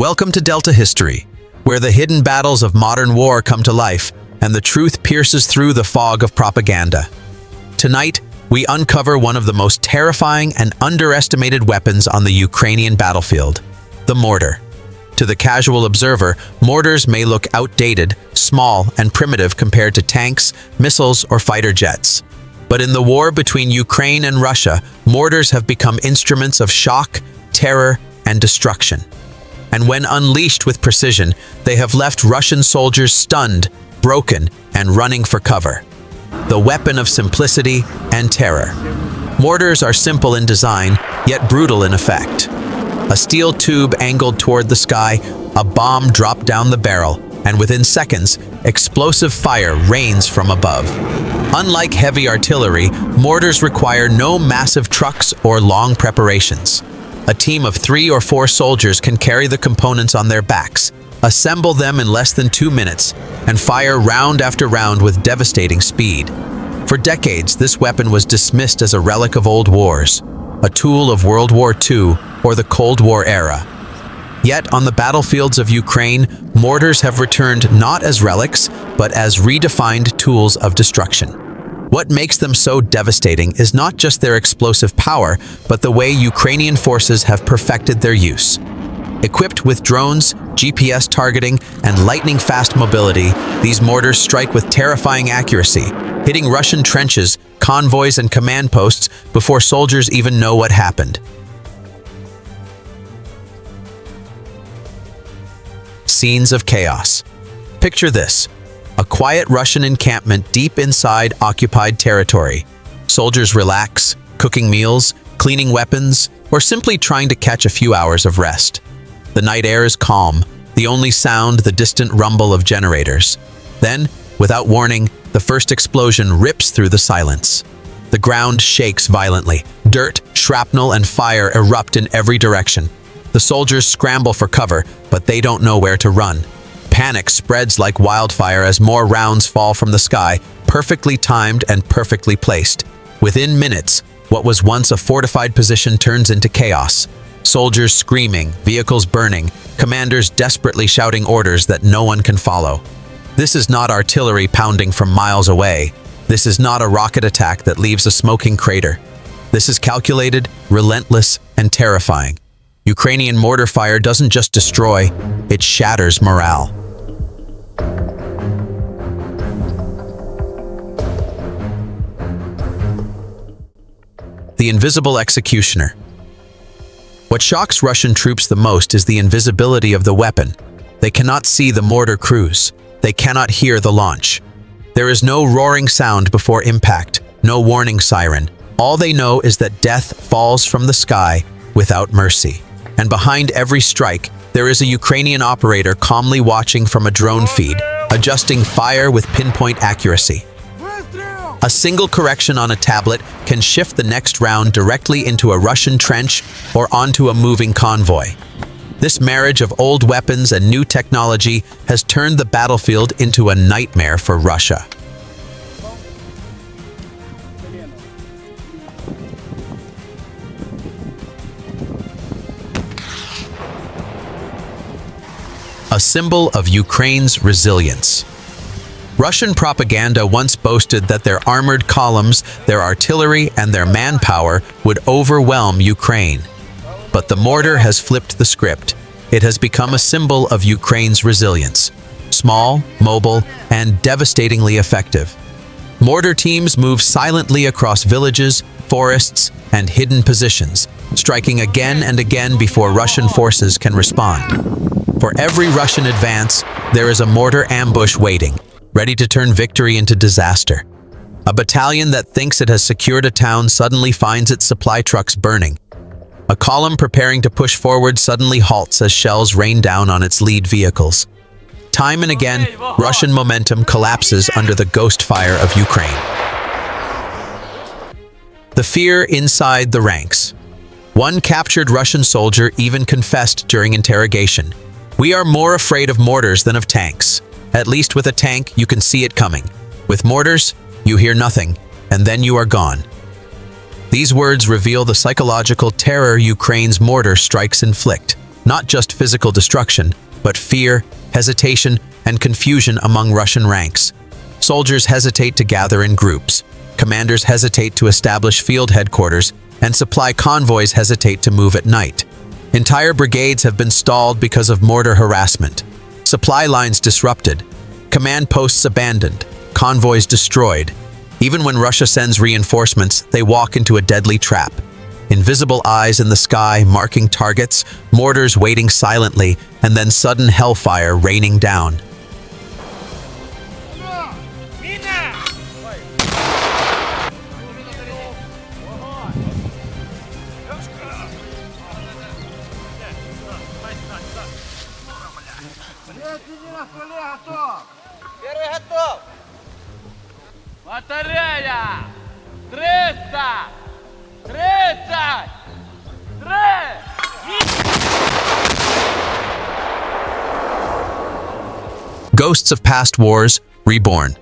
Welcome to Delta History, where the hidden battles of modern war come to life and the truth pierces through the fog of propaganda. Tonight, we uncover one of the most terrifying and underestimated weapons on the Ukrainian battlefield, the mortar. To the casual observer, mortars may look outdated, small, and primitive compared to tanks, missiles, or fighter jets. But in the war between Ukraine and Russia, mortars have become instruments of shock, terror, and destruction. And when unleashed with precision, they have left Russian soldiers stunned, broken, and running for cover. The weapon of simplicity and terror. Mortars are simple in design, yet brutal in effect. A steel tube angled toward the sky, a bomb dropped down the barrel, and within seconds, explosive fire rains from above. Unlike heavy artillery, mortars require no massive trucks or long preparations. A team of 3 or 4 soldiers can carry the components on their backs, assemble them in less than 2 minutes, and fire round after round with devastating speed. For decades, this weapon was dismissed as a relic of old wars, a tool of World War II or the Cold War era. Yet, on the battlefields of Ukraine, mortars have returned not as relics, but as redefined tools of destruction. What makes them so devastating is not just their explosive power, but the way Ukrainian forces have perfected their use. Equipped with drones, GPS targeting, and lightning-fast mobility, these mortars strike with terrifying accuracy, hitting Russian trenches, convoys, and command posts before soldiers even know what happened. Scenes of chaos. Picture this. A quiet Russian encampment deep inside occupied territory. Soldiers relax, cooking meals, cleaning weapons, or simply trying to catch a few hours of rest. The night air is calm, the only sound the distant rumble of generators. Then, without warning, the first explosion rips through the silence. The ground shakes violently. Dirt, shrapnel, and fire erupt in every direction. The soldiers scramble for cover, but they don't know where to run. Panic spreads like wildfire as more rounds fall from the sky, perfectly timed and perfectly placed. Within minutes, what was once a fortified position turns into chaos. Soldiers screaming, vehicles burning, commanders desperately shouting orders that no one can follow. This is not artillery pounding from miles away. This is not a rocket attack that leaves a smoking crater. This is calculated, relentless, and terrifying. Ukrainian mortar fire doesn't just destroy, it shatters morale. The invisible executioner. What shocks Russian troops the most is the invisibility of the weapon. They cannot see the mortar cruise. They cannot hear the launch. There is no roaring sound before impact, no warning siren. All they know is that death falls from the sky without mercy. And behind every strike, there is a Ukrainian operator calmly watching from a drone feed, adjusting fire with pinpoint accuracy. A single correction on a tablet can shift the next round directly into a Russian trench or onto a moving convoy. This marriage of old weapons and new technology has turned the battlefield into a nightmare for Russia. A symbol of Ukraine's resilience. Russian propaganda once boasted that their armored columns, their artillery, and their manpower would overwhelm Ukraine. But the mortar has flipped the script. It has become a symbol of Ukraine's resilience. Small, mobile, and devastatingly effective. Mortar teams move silently across villages, forests, and hidden positions, striking again and again before Russian forces can respond. For every Russian advance, there is a mortar ambush waiting, ready to turn victory into disaster. A battalion that thinks it has secured a town suddenly finds its supply trucks burning. A column preparing to push forward suddenly halts as shells rain down on its lead vehicles. Time and again, Russian momentum collapses under the ghost fire of Ukraine. The fear inside the ranks. One captured Russian soldier even confessed during interrogation. "We are more afraid of mortars than of tanks. At least with a tank, you can see it coming. With mortars, you hear nothing, and then you are gone." These words reveal the psychological terror Ukraine's mortar strikes inflict. not just physical destruction, but fear, hesitation, and confusion among Russian ranks. Soldiers hesitate to gather in groups. Commanders hesitate to establish field headquarters, and supply convoys hesitate to move at night. Entire brigades have been stalled because of mortar harassment. Supply lines disrupted. Command posts abandoned. Convoys destroyed. Even when Russia sends reinforcements, they walk into a deadly trap. Invisible eyes in the sky marking targets, mortars waiting silently, and then sudden hellfire raining down. Первый готов! Батарея! 300! 33! Ghosts of past wars, reborn.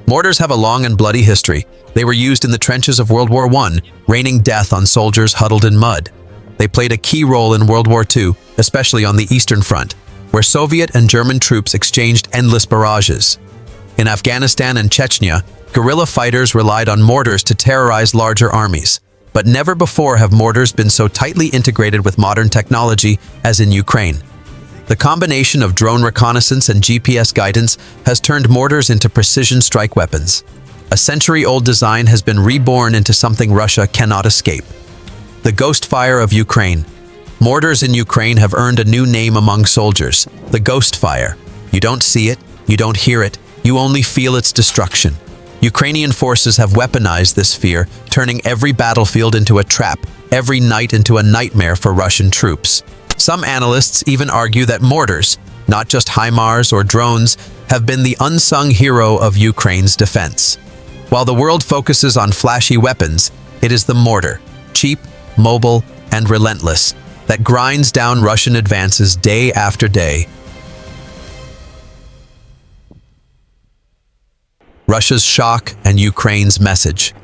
Mortars have a long and bloody history. They were used in the trenches of World War I, raining death on soldiers huddled in mud. They played a key role in World War II, especially on the Eastern Front, where Soviet and German troops exchanged endless barrages. In Afghanistan and Chechnya, guerrilla fighters relied on mortars to terrorize larger armies. But never before have mortars been so tightly integrated with modern technology as in Ukraine. The combination of drone reconnaissance and GPS guidance has turned mortars into precision strike weapons. A century-old design has been reborn into something Russia cannot escape. The ghost fire of Ukraine. Mortars in Ukraine have earned a new name among soldiers, the ghost fire. You don't see it, you don't hear it, you only feel its destruction. Ukrainian forces have weaponized this fear, turning every battlefield into a trap, every night into a nightmare for Russian troops. Some analysts even argue that mortars, not just HIMARS or drones, have been the unsung hero of Ukraine's defense. While the world focuses on flashy weapons, it is the mortar, cheap, mobile, and relentless, that grinds down Russian advances day after day. Russia's shock and Ukraine's message.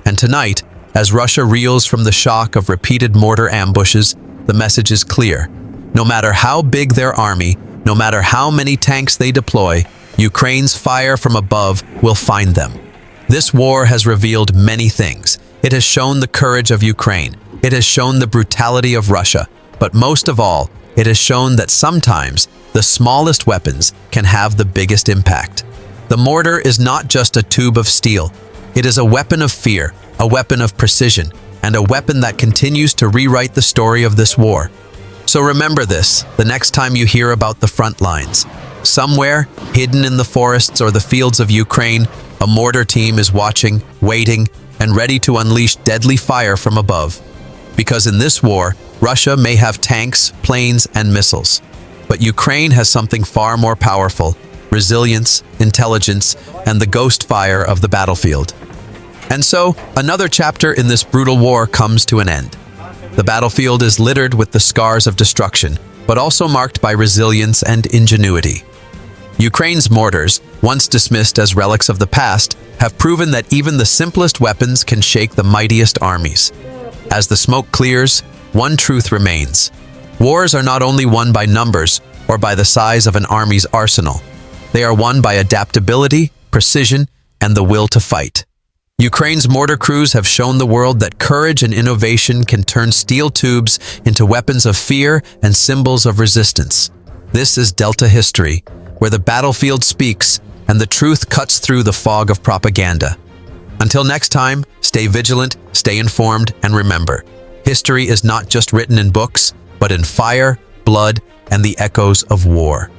And tonight, as Russia reels from the shock of repeated mortar ambushes, the message is clear. No matter how big their army, no matter how many tanks they deploy, Ukraine's fire from above will find them. This war has revealed many things. It has shown the courage of Ukraine. It has shown the brutality of Russia. But most of all, it has shown that sometimes the smallest weapons can have the biggest impact. The mortar is not just a tube of steel. It is a weapon of fear, a weapon of precision, and a weapon that continues to rewrite the story of this war. So remember this, the next time you hear about the front lines. Somewhere, hidden in the forests or the fields of Ukraine, a mortar team is watching, waiting, and ready to unleash deadly fire from above. Because in this war, Russia may have tanks, planes, and missiles. But Ukraine has something far more powerful: resilience, intelligence, and the ghost fire of the battlefield. And so, another chapter in this brutal war comes to an end. The battlefield is littered with the scars of destruction, but also marked by resilience and ingenuity. Ukraine's mortars, once dismissed as relics of the past, have proven that even the simplest weapons can shake the mightiest armies. As the smoke clears, one truth remains. Wars are not only won by numbers or by the size of an army's arsenal. They are won by adaptability, precision, and the will to fight. Ukraine's mortar crews have shown the world that courage and innovation can turn steel tubes into weapons of fear and symbols of resistance. This is Delta history, where the battlefield speaks and the truth cuts through the fog of propaganda. Until next time, stay vigilant, stay informed, and remember, history is not just written in books, but in fire, blood, and the echoes of war.